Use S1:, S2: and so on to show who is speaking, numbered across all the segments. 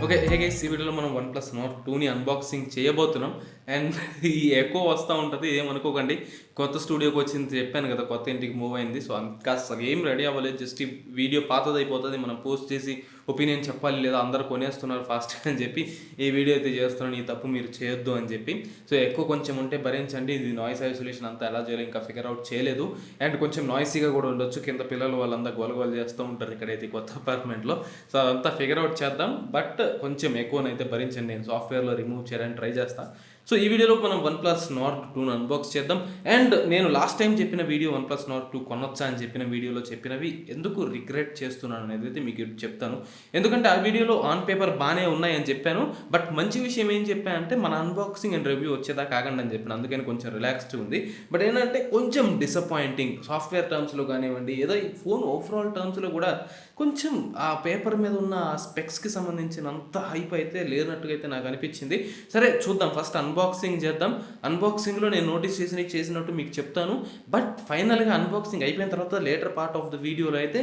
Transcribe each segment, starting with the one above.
S1: Okay. Hey guys, ఈ వీడియోలో మనం OnePlus Nord 2ని అన్బాక్సింగ్ చేయబోతున్నాం. అండ్ ఈ ఎకో వస్తా ఉంటది. ఏమనుకోకండి. కొత్త స్టూడియోకి వచ్చింది చెప్పాను కదా! కొత్త ఇంటికి మూవ్ అయింది. సో, ఇంకా అసలు ఏం రెడీ అవ్వలేదు. జస్ట్ ఈ వీడియో పాతదయిపోతది. మనం పోస్ట్ చేసి ఒపీనియన్ చెప్పాలి, లేదా అందరూ కొనేస్తున్నారు ఫాస్ట్‌గా అని చెప్పి ఈ వీడియో అయితే చేస్తున్నాను. ఈ తప్పు మీరు చేయొద్దు అని చెప్పి. సో, ఎక్కువ కొంచెం ఉంటే భరించండి. ఇది నాయిస్ ఐసోలేషన్ అంతా ఎలా చేయాలో ఇంకా ఫిగర్ అవుట్ చేయలేదు. అండ్ కొంచెం నాయిసీగా కూడా ఉండొచ్చు. కింద పిల్లలు వాళ్ళంతా గోల చేస్తూ ఉంటారు ఇక్కడైతే కొత్త అపార్ట్మెంట్‌లో. సో, అదంతా ఫిగర్ అవుట్ చేద్దాం. బట్ కొంచెం ఎక్కువనైతే భరించండి. నేను సాఫ్ట్‌వేర్‌లో రిమూవ్ చేయడానికి ట్రై చేస్తా. సో, ఈ వీడియోలో మనం OnePlus Nord 2ను అన్బాక్స్ చేద్దాం. అండ్ నేను లాస్ట్ టైం చెప్పిన వీడియో OnePlus Nord 2 కొనొచ్చా అని చెప్పిన వీడియోలో చెప్పినవి ఎందుకు రిగ్రెట్ చేస్తున్నాను అనేది అయితే మీకు ఇప్పుడు చెప్తాను. ఎందుకంటే ఆ వీడియోలో ఆన్ పేపర్ బాగానే ఉన్నాయని చెప్పాను. బట్ మంచి విషయం ఏం చెప్పానంటే మన అన్బాక్సింగ్ అండ్ రివ్యూ వచ్చేదాకా ఆగండి అని చెప్పాను. అందుకని కొంచెం రిలాక్స్డ్ ఉంది. బట్ ఏంటంటే కొంచెం డిసప్పాయింటింగ్ సాఫ్ట్వేర్ టర్మ్స్లో కానివ్వండి, ఏదో ఈ ఫోన్ ఓవరాల్ టర్మ్స్లో కూడా కొంచెం ఆ పేపర్ మీద ఉన్న ఆ స్పెక్స్కి సంబంధించినంత హైప్ అయితే లేనట్టుగా అయితే నాకు అనిపించింది. సరే చూద్దాం, ఫస్ట్ అన్బాక్సింగ్ చేద్దాం. అన్బాక్సింగ్లో నేను నోటీస్ చేసినట్టు మీకు చెప్తాను. బట్ ఫైనల్గా అన్బాక్సింగ్ అయిపోయిన తర్వాత లేటర్ పార్ట్ ఆఫ్ ద వీడియోలో అయితే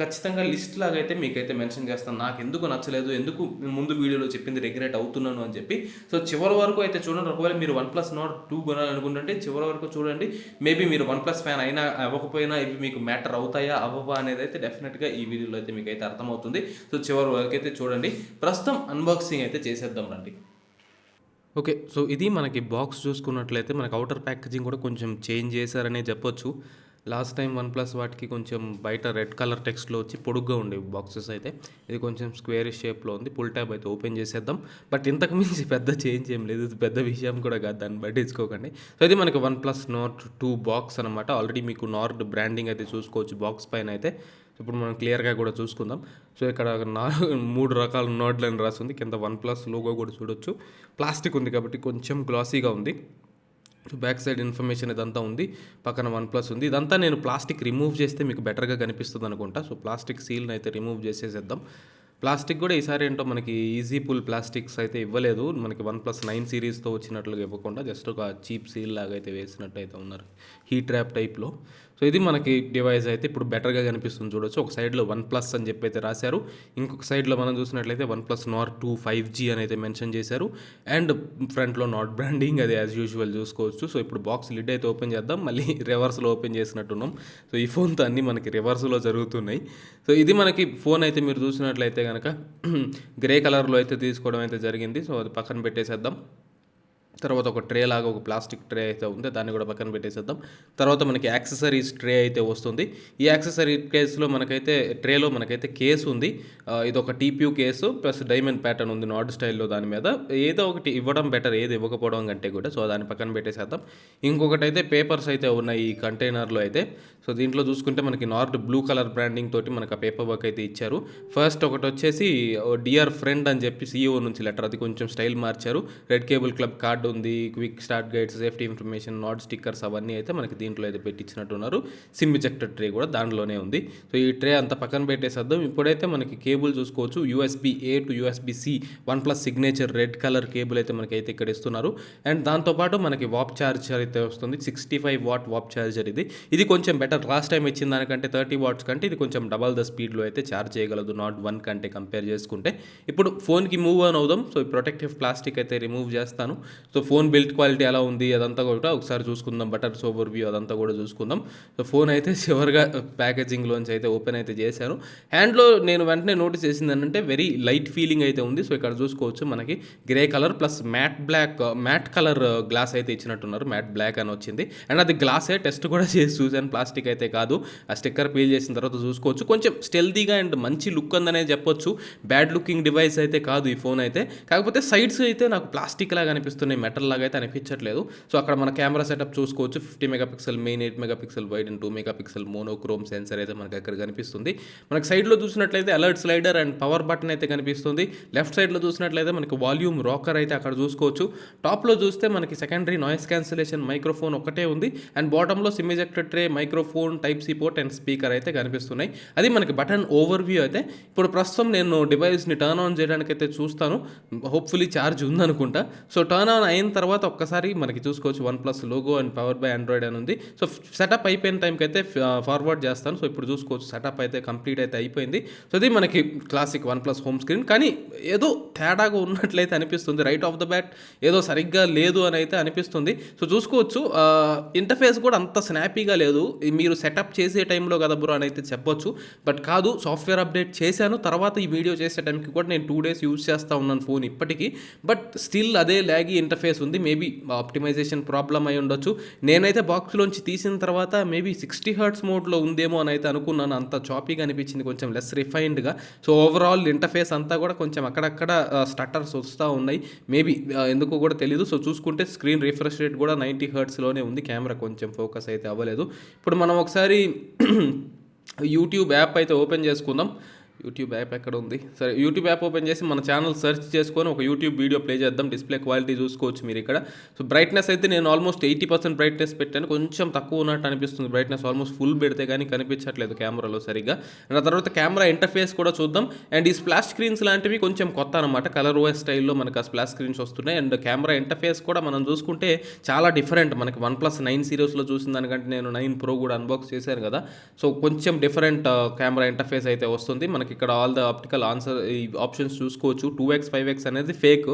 S1: ఖచ్చితంగా లిస్ట్ లాగా అయితే మీకైతే మెన్షన్ చేస్తాను. నాకు ఎందుకు నచ్చలేదు, ఎందుకు ముందు వీడియోలో చెప్పింది రిగ్రెట్ అవుతున్నాను అని చెప్పి. సో చివరి వరకు అయితే చూడండి. ఒకవేళ మీరు OnePlus Nord 2 కొనాలనుకుంటుంటే చివరి వరకు చూడండి. మేబీ మీరు OnePlus ఫ్యాన్ అయినా అవ్వకపోయినా ఇవి మీకు మ్యాటర్ అవుతాయా అవ్వవా అనేది అయితే డెఫినెట్గా ఈ వీడియోలో అయితే మీకు అయితే అర్థమవుతుంది. సో చివరి వరకు అయితే చూడండి. ప్రస్తుతం అన్బాక్సింగ్ అయితే చేసేద్దాం రండి. ఓకే. సో ఇది మనకి బాక్స్ చూసుకున్నట్లయితే మనకి ఔటర్ ప్యాకేజింగ్ కూడా కొంచెం చేంజ్ చేశారనే చెప్పొచ్చు. లాస్ట్ టైం OnePlus వాటికి కొంచెం బయట రెడ్ కలర్ టెక్స్ట్‌లో వచ్చి పొడుగ్గా ఉండేవి బాక్సెస్ అయితే. ఇది కొంచెం స్క్వేరిష్ షేప్‌లో ఉంది. ఫుల్ ట్యాబ్ అయితే ఓపెన్ చేసేద్దాం. బట్ ఇంతకు మించి పెద్ద చేంజ్ ఏం లేదు. ఇది పెద్ద విషయం కూడా కాదు, దాన్ని పట్టించుకోకండి. సో ఇది మనకి OnePlus Nord 2 బాక్స్ అనమాట. ఆల్రెడీ మీకు నార్డ్ బ్రాండింగ్ అయితే చూసుకోవచ్చు బాక్స్ పైన అయితే. ఇప్పుడు మనం క్లియర్గా కూడా చూసుకుందాం. సో ఇక్కడ 3 రకాల నోడ్లని రాసింది. కింద OnePlus లోగో కూడా చూడొచ్చు. ప్లాస్టిక్ ఉంది కాబట్టి కొంచెం గ్లాసీగా ఉంది. బ్యాక్ సైడ్ ఇన్ఫర్మేషన్ ఇదంతా ఉంది. పక్కన OnePlus ఉంది. ఇదంతా నేను ప్లాస్టిక్ రిమూవ్ చేస్తే మీకు బెటర్గా కనిపిస్తుంది అనుకుంటా. సో ప్లాస్టిక్ సీల్ని అయితే రిమూవ్ చేసేసేద్దాం. ప్లాస్టిక్ కూడా ఈసారి ఏంటో మనకి ఈజీ పుల్ ప్లాస్టిక్స్ అయితే ఇవ్వలేదు. మనకి OnePlus 9 సిరీస్తో వచ్చినట్లుగా ఇవ్వకుండా జస్ట్ ఒక చీప్ సీల్ లాగా అయితే వేసినట్టు అయితే ఉన్నారు, హీట్ ట్రాప్ టైప్లో. సో ఇది మనకి డివైస్ అయితే ఇప్పుడు బెటర్గా కనిపిస్తుంది చూడొచ్చు. ఒక సైడ్లో OnePlus అని చెప్పి అయితే రాశారు. ఇంకొక సైడ్లో మనం చూసినట్లయితే OnePlus Nord 2 5G అని అయితే మెన్షన్ చేశారు. అండ్ ఫ్రంట్లో నాట్ బ్రాండింగ్ అది యాజ్ యూజువల్ చూసుకోవచ్చు. సో ఇప్పుడు బాక్స్ లిడ్ అయితే ఓపెన్ చేద్దాం. మళ్ళీ రివర్స్లో ఓపెన్ చేసినట్టున్నాం. సో ఈ ఫోన్తో అన్నీ మనకి రివర్స్లో జరుగుతున్నాయి. సో ఇది మనకి ఫోన్ అయితే మీరు చూసినట్లయితే కనుక గ్రే కలర్లో అయితే తీసుకోవడం అయితే జరిగింది. సో అది పక్కన పెట్టేసేద్దాం. తర్వాత ఒక ట్రే లాగా ఒక ప్లాస్టిక్ ట్రే అయితే ఉంది, దాన్ని కూడా పక్కన పెట్టేసేద్దాం. తర్వాత మనకి యాక్సెసరీస్ ట్రే అయితే వస్తుంది. ఈ యాక్సెసరీ కేసులో మనకైతే ట్రేలో మనకైతే కేసు ఉంది. ఇది ఒక TPU case plus diamond pattern ఉంది నార్డ్ స్టైల్లో. దాని మీద ఏదో ఒకటి ఇవ్వడం బెటర్, ఏది ఇవ్వకపోవడం కంటే కూడా. సో దాన్ని పక్కన పెట్టేసేద్దాం. ఇంకొకటి అయితే పేపర్స్ అయితే ఉన్నాయి ఈ కంటైనర్లో అయితే. సో దీంట్లో చూసుకుంటే మనకి నార్డ్ బ్లూ కలర్ బ్రాండింగ్ తోటి మనకు ఆ పేపర్ వర్క్ అయితే ఇచ్చారు. ఫస్ట్ ఒకటి వచ్చేసి డియర్ ఫ్రెండ్ అని చెప్పి CEO నుంచి లెటర్, అది కొంచెం స్టైల్ మార్చారు. రెడ్ కేబుల్ క్లబ్ కార్డ్ ఉంది, quick start guides, safety information, నాడ్ స్టిక్కర్స్ అవన్నీ అయితే మనకి దీంట్లో అయితే పెట్టించినట్టున్నారు. సిమ్ ఇజెక్టర్ ట్రే కూడా దాంట్లోనే ఉంది. సో ఈ ట్రే అంతా పక్కన పెట్టేసేద్దాం. ఇప్పుడైతే మనకి కేబుల్ చూసుకోవచ్చు. USB-A to USB-C OnePlus signature red colour cable అయితే మనకైతే ఇక్కడ ఇస్తున్నారు. అండ్ దాంతోపాటు మనకి వాప్ ఛార్జర్ అయితే వస్తుంది. 65 వాట్ వాప్ ఛార్జర్ ఇది. ఇది కొంచెం బెటర్. లాస్ట్ టైం ఇచ్చిన దానికంటే 30 వాట్స్ కంటే ఇది కొంచెం డబల్ ద స్పీడ్లో అయితే ఛార్జ్ చేయగలదు Nord 1 కంటే కంపేర్ చేసుకుంటే. ఇప్పుడు ఫోన్కి మూవ్ ఆన్ అవుదాం. సో ఈ ప్రొటెక్టివ్ ప్లాస్టిక్ అయితే రిమూవ్ చేస్తాను. సో ఫోన్ బిల్డ్ క్వాలిటీ ఎలా ఉంది అదంతా కూడా ఒకసారి చూసుకుందాం. బటర్స్ ఓవర్ వ్యూ అదంతా కూడా చూసుకుందాం. సో ఫోన్ అయితే చివరిగా ప్యాకేజింగ్లోంచి అయితే ఓపెన్ అయితే చేశాను. హ్యాండ్లో నేను వెంటనే నోటీస్ చేసింది ఏంటంటే వెరీ లైట్ ఫీలింగ్ అయితే ఉంది. సో ఇక్కడ చూసుకోవచ్చు మనకి grey colour plus mat colour glass అయితే ఇచ్చినట్టున్నారు. మ్యాట్ బ్లాక్ అని వచ్చింది. అండ్ అది గ్లాసే, టెస్ట్ కూడా చేసి చూశాను, ప్లాస్టిక్ అయితే కాదు. ఆ స్టిక్కర్ పీల్ చేసిన తర్వాత చూసుకోవచ్చు. కొంచెం స్టెల్తీగా అండ్ మంచి లుక్ ఉందనే చెప్పొచ్చు. బ్యాడ్ లుకింగ్ డివైస్ అయితే కాదు ఈ ఫోన్ అయితే. కాకపోతే సైడ్స్ అయితే నాకు ప్లాస్టిక్ లాగా అనిపిస్తున్నాయి, మెటల్ లాగా అయితే అనిపించట్లేదు. సో అక్కడ మన కెమెరా సెటప్ చూసుకోవచ్చు. 50 megapixel main, 8 megapixel wide and 2 megapixel monochrome sensor అయితే మనకి అక్కడ కనిపిస్తుంది. మనకి సైడ్లో చూసినట్లయితే alert slider and power button అయితే కనిపిస్తుంది. లెఫ్ట్ సైడ్లో చూసినట్లయితే మనకి వాల్యూమ్ రాకర్ అయితే అక్కడ చూసుకోవచ్చు. టాప్లో చూస్తే మనకి సెకండరీ నాయిస్ క్యాన్సిలేషన్ మైక్రోఫోన్ ఒకటే ఉంది. అండ్ బాటంలో sim ejector tray, microphone, type C port and speaker అయితే కనిపిస్తున్నాయి. అది మనకి బటన్ ఓవర్ వ్యూ అయితే. ఇప్పుడు ప్రస్తుతం నేను డివైస్ని టర్న్ ఆన్ చేయడానికి అయితే చూస్తాను. హోప్ఫుల్లీ ఛార్జ్ ఉందనుకుంటా. సో టర్న్ ఆన్ అయిన తర్వాత ఒక్కసారి మనకి చూసుకోవచ్చు OnePlus logo and power by Android అని ఉంది. సో సెటప్ అయిపోయిన టైంకి అయితే ఫార్వర్డ్ చేస్తాను. సో ఇప్పుడు చూసుకోవచ్చు సెటప్ అయితే కంప్లీట్ అయితే అయిపోయింది. సో ఇది మనకి క్లాసిక్ OnePlus హోమ్ స్క్రీన్. కానీ ఏదో తేడాగా ఉన్నట్లయితే అనిపిస్తుంది. రైట్ ఆఫ్ ద బ్యాట్ ఏదో సరిగ్గా లేదు అని అయితే అనిపిస్తుంది. సో చూసుకోవచ్చు ఇంటర్ఫేస్ కూడా అంత స్నాపీగా లేదు. మీరు సెటప్ చేసే టైంలో కదా బ్రో అని అయితే చెప్పొచ్చు. బట్ కాదు, సాఫ్ట్వేర్ అప్డేట్ చేశాను. తర్వాత ఈ వీడియో చేసే టైంకి కూడా నేను 2 days యూజ్ చేస్తూ ఉన్నాను ఫోన్ ఇప్పటికీ. బట్ స్టిల్ అదే ల్యాగీ ఇంటర్ఫేస్ ఉంది. మేబీ ఆప్టిమైజేషన్ ప్రాబ్లం అయి ఉండొచ్చు. నేనైతే బాక్స్లోంచి తీసిన తర్వాత మేబీ 60 Hz మోడ్లో ఉందేమో అని అయితే అనుకున్నాను. అంత చాపీగా అనిపించింది, కొంచెం లెస్ రిఫైన్డ్గా. సో ఓవరాల్ ఇంటర్ఫేస్ అంతా కూడా కొంచెం అక్కడక్కడ స్టట్టర్స్ వస్తూ ఉన్నాయి. మేబీ ఎందుకో కూడా తెలియదు. సో చూసుకుంటే స్క్రీన్ రిఫ్రెష్ రేట్ కూడా 90 Hzలోనే ఉంది. కెమెరా కొంచెం ఫోకస్ అయితే అవ్వలేదు. ఇప్పుడు మనం ఒకసారి యూట్యూబ్ యాప్ అయితే ఓపెన్ చేసుకుందాం. యూట్యూబ్ యాప్ ఎక్కడ ఉంది? సరే, యూట్యూబ్ యాప్ ఓపెన్ చేసి మన ఛానల్ సెర్చ్ చేసుకొని ఒక యూట్యూబ్ వీడియో ప్లే చేద్దాం. డిస్ప్లే క్వాలిటీ చూసుకోవచ్చు మీరు ఇక్కడ. సో బ్రైట్నెస్ అయితే నేను ఆల్మోస్ట్ 80% బ్రైట్నెస్ పెట్టాను. కొంచెం తక్కువ ఉన్నట్టు అనిపిస్తుంది బ్రైట్నెస్. ఆల్మోస్ట్ ఫుల్ పెడితే కానీ కనిపించట్లేదు కెమెరాలో సరిగ్గా. అండ్ ఆ తర్వాత కెమెరా ఇంటర్ఫేస్ కూడా చూద్దాం. అండ్ ఈ స్ప్లాష్ స్క్రీన్స్ లాంటివి కొంచెం కొత్త అనమాట. కలర్ ఓఎస్ స్టైల్లో మనకు ఆ స్ప్లాష్ స్క్రీన్స్ వస్తున్నాయి. అండ్ కెమెరా ఇంటర్ఫేస్ కూడా మనం చూసుకుంటే చాలా డిఫరెంట్. మనకి OnePlus 9 సిరీస్లో చూసిన దానికంటే నేను 9 Pro కూడా అన్బాక్స్ చేశాను కదా. సో కొంచెం డిఫరెంట్ కెమెరా ఇంటర్ఫేస్ అయితే వస్తుంది. మనకి ఇక్కడ ఆల్ ద ఆప్టికల్ ఈ ఆప్షన్స్ చూసుకోవచ్చు. 2x 5x అనేది fake,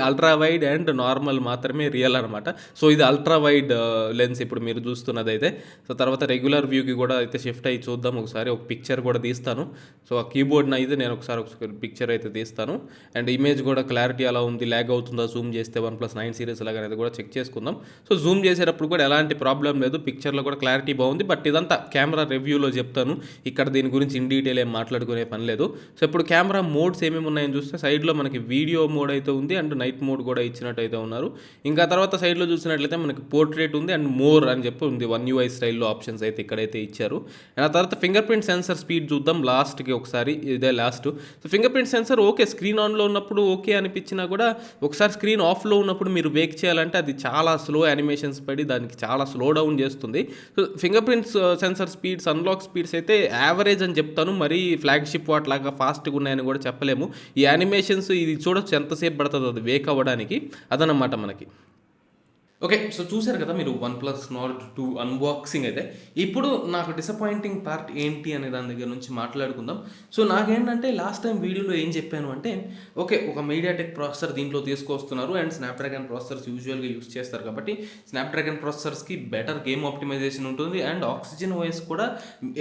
S1: ultra wide and normal మాత్రమే రియల్ అనమాట. సో ఇది అల్ట్రా వైడ్ లెన్స్ ఇప్పుడు మీరు చూస్తున్నది అయితే. సో తర్వాత రెగ్యులర్ వ్యూకి కూడా అయితే షిఫ్ట్ అయ్యి చూద్దాం. ఒకసారి ఒక పిక్చర్ కూడా తీస్తాను. సో ఆ కీబోర్డ్ని అయితే నేను ఒకసారి పిక్చర్ అయితే తీస్తాను. అండ్ ఇమేజ్ కూడా క్లారిటీ అలా ఉంది, ల్యాగ్ అవుతుందా జూమ్ చేస్తే OnePlus 9 సిరీస్ లాగా అనేది కూడా చెక్ చేసుకుందాం. సో జూమ్ చేసేటప్పుడు కూడా ఎలాంటి ప్రాబ్లం లేదు, పిక్చర్లో కూడా క్లారిటీ బాగుంది. బట్ ఇదంతా కెమెరా రివ్యూలో చెప్తాను. ఇక్కడ దీని గురించి ఇన్ డీటెయిల్ ఏం మాట్లాడుకునే పని లేదు. సో ఇప్పుడు కెమెరా మోడ్స్ ఏమేమి ఉన్నాయని చూస్తే సైడ్లో మనకి వీడియో మోడ్ అయితే ఉంది అండ్ నైట్ మోడ్ కూడా ఇచ్చినట్టు అయితే ఉన్నారు. ఇంకా తర్వాత సైడ్లో చూసినట్లయితే మనకి పోర్ట్రేట్ ఉంది అండ్ మోర్ అని చెప్పి ఉంది. One UI స్టైల్లో ఆప్షన్స్ అయితే ఇక్కడైతే ఇచ్చారు. అండ్ ఆ తర్వాత ఫింగర్ ప్రింట్ సెన్సర్ స్పీడ్ చూద్దాం లాస్ట్కి ఒకసారి. ఇదే last. So finger print sensor okay, screen ఆన్లో ఉన్నప్పుడు ఓకే అనిపించినా కూడా ఒకసారి స్క్రీన్ ఆఫ్లో ఉన్నప్పుడు మీరు వేక్ చేయాలంటే అది చాలా స్లో యానిమేషన్స్ పడి దానికి చాలా స్లో డౌన్ చేస్తుంది. So finger print sensor speeds, unlock speeds అయితే యావరేజ్ అని చెప్తాను. మరీ ఫ్లాగ్షిప్ వాట్లాగా ఫాస్ట్గా ఉన్నాయని కూడా చెప్పలేము. ఈ యానిమేషన్స్ ఇది చూడొచ్చు ఎంతసేపు పడుతుందో అది వేక్ అవ్వడానికి. అదనమాట మనకి. ఓకే, సో చూశారు కదా మీరు OnePlus Nord 2 అన్బాక్సింగ్ అయితే. ఇప్పుడు నాకు డిసప్పాయింటింగ్ పార్ట్ ఏంటి అనే దాని దగ్గర నుంచి మాట్లాడుకుందాం. సో నాకేంటంటే లాస్ట్ టైం వీడియోలో ఏం చెప్పాను అంటే, ఓకే ఒక మీడియాటెక్ ప్రాసెసర్ దీంట్లో తీసుకొస్తున్నారు అండ్ స్నాప్డ్రాగన్ ప్రాసెసర్స్ యూజువల్గా యూస్ చేస్తారు కాబట్టి స్నాప్డ్రాగన్ ప్రాసెసర్స్కి బెటర్ గేమ్ ఆప్టిమైజేషన్ ఉంటుంది. అండ్ ఆక్సిజన్ ఓఎస్ కూడా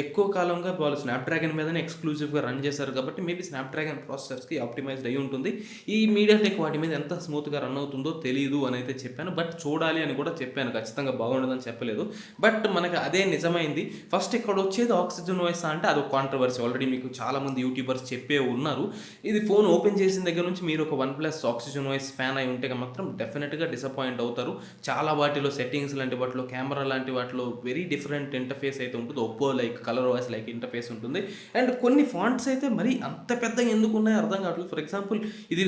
S1: ఎక్కువ కాలంగా వాళ్ళు స్నాప్డ్రాగన్ మీదనే ఎక్స్క్లూజివ్గా రన్ చేశారు కాబట్టి మేబీ స్నాప్డ్రాగన్ ప్రాసెసర్స్కి ఆప్టిమైజ్డ్ అయి ఉంటుంది. ఈ మీడియాటెక్ వాటి మీద ఎంత స్మూత్గా రన్ అవుతుందో తెలియదు అని అయితే చెప్పాను. బట్ చూడాలి అని కూడా చెప్పాను, ఖచ్చితంగా బాగుండదని చెప్పలేదు. బట్ మనకి అదే నిజమైంది. ఫస్ట్ ఇక్కడ వచ్చేది ఆక్సిజన్ ఓఎస్ అంటే అదొక కాంట్రవర్సీ. ఆల్రెడీ మీకు చాలామంది యూట్యూబర్స్ చెప్పే ఉన్నారు. ఇది ఫోన్ ఓపెన్ చేసిన దగ్గర నుంచి మీరు ఒక OnePlus ఆక్సిజన్ ఓఎస్ ఫ్యాన్ అయి ఉంటే మాత్రం డెఫినెట్గా డిసప్పాయింట్ అవుతారు. చాలా వాటిలో సెట్టింగ్స్ లాంటి వాటిలో, కెమెరా లాంటి వాటిలో వెరీ డిఫరెంట్ ఇంటర్ఫేస్ అయితే ఉంటుంది. Oppo like colour OS like interface ఉంటుంది. అండ్ కొన్ని ఫాంట్స్ అయితే మరి అంత పెద్దగా ఎందుకు ఉన్నాయో అర్థం కావట్లేదు. ఫర్ ఎగ్జాంపుల్ ఇది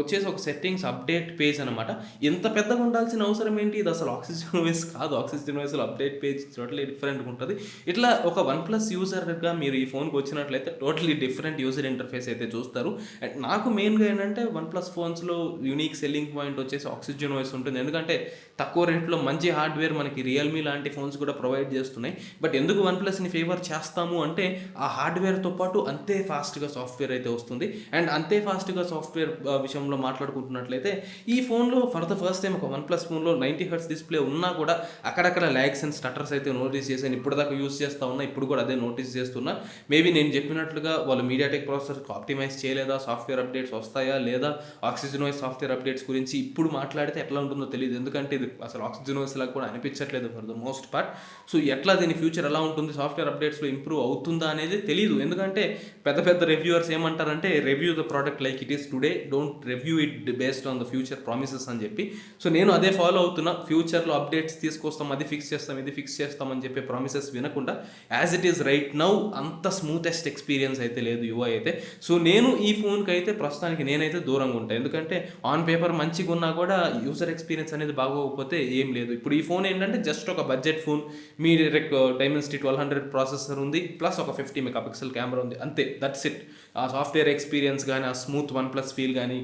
S1: వచ్చేసి ఒక సెట్టింగ్స్ అప్డేట్ పేజ్ అనమాట. ఎంత పెద్దగా ఉండాల్సిన అవసరం ఏంటి? ఇది అసలు ఆక్సిజన్ ఓఎస్ కాదు. ఆక్సిజన్ ఓఎస్లో అప్డేట్ పేజ్ టోటలీ డిఫరెంట్గా ఉంటుంది. ఇట్లా ఒక OnePlus యూజర్గా మీరు ఈ ఫోన్కి వచ్చినట్లయితే టోటలీ డిఫరెంట్ యూజర్ ఇంటర్ఫేస్ అయితే చూస్తారు. అండ్ నాకు మెయిన్గా ఏంటంటే OnePlus ఫోన్స్లో యూనిక్ సెల్లింగ్ పాయింట్ వచ్చేసి ఆక్సిజన్ ఓఎస్ ఉంటుంది. ఎందుకంటే తక్కువ రేట్లో మంచి హార్డ్వేర్ మనకి రియల్మీ లాంటి ఫోన్స్ కూడా ప్రొవైడ్ చేస్తున్నాయి. బట్ ఎందుకు OnePlusని ఫేవర్ చేస్తాము అంటే ఆ హార్డ్వేర్తో పాటు అంతే ఫాస్ట్గా సాఫ్ట్వేర్ అయితే వస్తుంది. అండ్ అంతే ఫాస్ట్గా సాఫ్ట్వేర్ విషయంలో మాట్లాడుకుంటున్నట్లయితే ఈ ఫోన్లో ఫర్ ద ఫస్ట్ టైం ఒక OnePlus ఫోన్లో 90 Hz డిస్ప్లే ఉన్నా కూడా అక్కడక్కడ ల్యాగ్స్ అండ్ స్టటర్స్ అయితే నోటీస్ చేశాను. ఇప్పుడు దాకా యూస్ చేస్తూ ఉన్నా, ఇప్పుడు కూడా అదే నోటీస్ చేస్తున్నా. మేబీ నేను చెప్పినట్లుగా వాళ్ళు మీడియాటెక్ ప్రాసెసర్కి ఆప్టిమైజ్ చేయలేదా, సాఫ్ట్వేర్ అప్డేట్స్ వస్తాయా లేదా, ఆక్సిజన్ ఓఎస్ సాఫ్ట్వేర్ అప్డేట్స్ గురించి ఇప్పుడు మాట్లాడితే ఎట్లా ఉంటుందో తెలియదు. ఎందుకంటే ఇది అసలు ఆక్సిజన్ ఓఎస్ లాగా కూడా అనిపించట్లేదు for the most part. So ఎట్లా దీని ఫ్యూచర్ ఎలా ఉంటుంది, సాఫ్ట్వేర్ అప్డేట్స్లో ఇంప్రూవ్ అవుతుందా అనేది తెలియదు. ఎందుకంటే పెద్ద పెద్ద రివ్యూవర్స్ ఏమంటారంటే review the product like it is today, don't review it based on the future promises అని చెప్పి. సో నేను అదే ఫాలో అవుతున్నా. ఫ్యూచర్లో అప్డేట్స్ తీసుకొస్తాం, అది ఫిక్స్ చేస్తాం, ఇది ఫిక్స్ చేస్తామని చెప్పి ప్రామిసెస్ వినకుండా as it is right now అంత స్మూతెస్ట్ ఎక్స్పీరియన్స్ అయితే లేదు యూఐ అయితే. సో నేను ఈ ఫోన్కి అయితే ప్రస్తుతానికి నేనైతే దూరంగా ఉంటాను. ఎందుకంటే ఆన్ పేపర్ మంచిగా ఉన్నా కూడా యూజర్ ఎక్స్పీరియన్స్ అనేది బాగోకపోతే ఏం లేదు. ఇప్పుడు ఈ ఫోన్ ఏంటంటే జస్ట్ ఒక బడ్జెట్ ఫోన్, మీ డైమెన్సిటీ 1200 ప్రాసెసర్ ఉంది, ప్లస్ ఒక 50 మెగాపిక్సెల్ కెమెరా ఉంది, అంతే, దట్స్ ఇట్. ఆ సాఫ్ట్వేర్ ఎక్స్పీరియన్స్ కానీ, ఆ స్మూత్ OnePlus ఫీల్ కానీ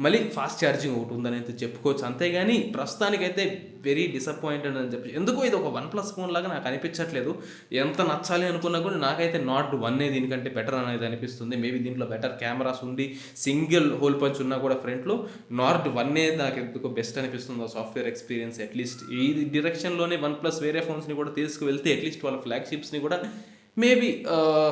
S1: మళ్ళీ ఫాస్ట్ ఛార్జింగ్ ఒకటి ఉందని అయితే చెప్పుకోవచ్చు. అంతేగాని ప్రస్తుతానికైతే వెరీ డిసప్పాయింటెడ్ అని చెప్పి, ఎందుకో ఇది ఒక వన్ ప్లస్ ఫోన్ లాగా నాకు అనిపించట్లేదు. ఎంత నచ్చాలి అనుకున్నా కూడా నాకైతే నాట్ 1 దీనికంటే బెటర్ అనేది అనిపిస్తుంది. మేబీ దీంట్లో బెటర్ కెమెరాస్ ఉంది, సింగిల్ హోల్ పంచ్ ఉన్నా కూడా ఫ్రంట్లో నాట్ 1 నాకు ఎందుకో బెస్ట్ అనిపిస్తుంది. ఆ సాఫ్ట్వేర్ ఎక్స్పీరియన్స్ అట్లీస్ట్ ఈ డిరెక్షన్లోనే వన్ ప్లస్ వేరే ఫోన్స్ని కూడా తీసుకువెళ్తే అట్లీస్ట్ వాళ్ళ ఫ్లాగ్షిప్స్ని కూడా మేబీ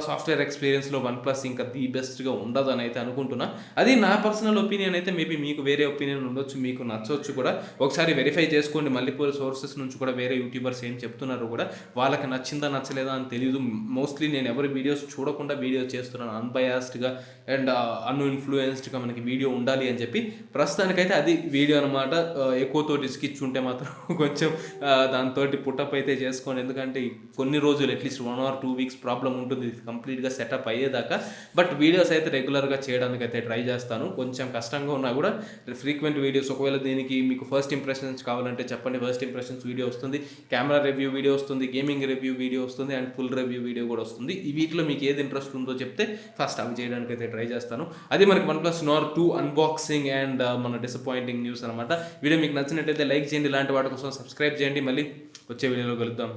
S1: సాఫ్ట్వేర్ ఎక్స్పీరియన్స్లో వన్ ప్లస్ ఇంకా ది బెస్ట్గా ఉండదు అని అయితే అనుకుంటున్నా. అది నా పర్సనల్ ఒపీనియన్. అయితే మేబీ మీకు వేరే ఒపీనియన్ ఉండొచ్చు, మీకు నచ్చవచ్చు కూడా. ఒకసారి వెరిఫై చేసుకోండి మల్టిపుల్ సోర్సెస్ నుంచి కూడా, వేరే యూట్యూబర్స్ ఏం చెప్తున్నారు కూడా, వాళ్ళకి నచ్చిందా నచ్చలేదా అని తెలియదు. మోస్ట్లీ నేను ఎవరి వీడియోస్ చూడకుండా వీడియో చేస్తున్నాను అన్బయాస్డ్గా అండ్ అన్ఇన్ఫ్లుయెన్స్డ్గా మనకి వీడియో ఉండాలి అని చెప్పి. ప్రస్తుతానికైతే అది వీడియో అనమాట. ఎక్కువతో రిస్క్ ఇచ్చుంటే మాత్రం కొంచెం దాంతో పుట్టప్ అయితే చేసుకోండి. ఎందుకంటే కొన్ని రోజులు అట్లీస్ట్ 1 or 2 weeks ప్రాబ్లం ఉంటుంది కంప్లీట్గా సెటప్ అయ్యేదాకా. బట్ వీడియోస్ అయితే రెగ్యులర్గా చేయడానికి అయితే ట్రై చేస్తాను. కొంచెం కష్టంగా ఉన్నా కూడా ఫ్రీక్వెంట్ వీడియోస్. ఒకవేళ దీనికి మీకు ఫస్ట్ ఇంప్రెషన్స్ కావాలంటే చెప్పండి, ఫస్ట్ ఇంప్రెషన్స్ వీడియో వస్తుంది, కెమెరా రివ్యూ వీడియో వస్తుంది, గేమింగ్ రివ్యూ వీడియో వస్తుంది అండ్ ఫుల్ రివ్యూ వీడియో కూడా వస్తుంది. ఈ వీక్లో మీకు ఏది ఇంట్రెస్ట్ ఉందో చెప్తే ఫస్ట్ అవి చేయడానికి అయితే ట్రై చేస్తాను. అది మనకి OnePlus Nord 2 అన్బాక్సింగ్ అండ్ మన డిసప్పాయింటింగ్ న్యూస్ అనమాట. వీడియో మీకు నచ్చినట్లయితే లైక్ చేయండి, ఇలాంటి వాటి కోసం సబ్స్క్రైబ్ చేయండి. మళ్ళీ వచ్చే వీడియోలో కలుద్దాం.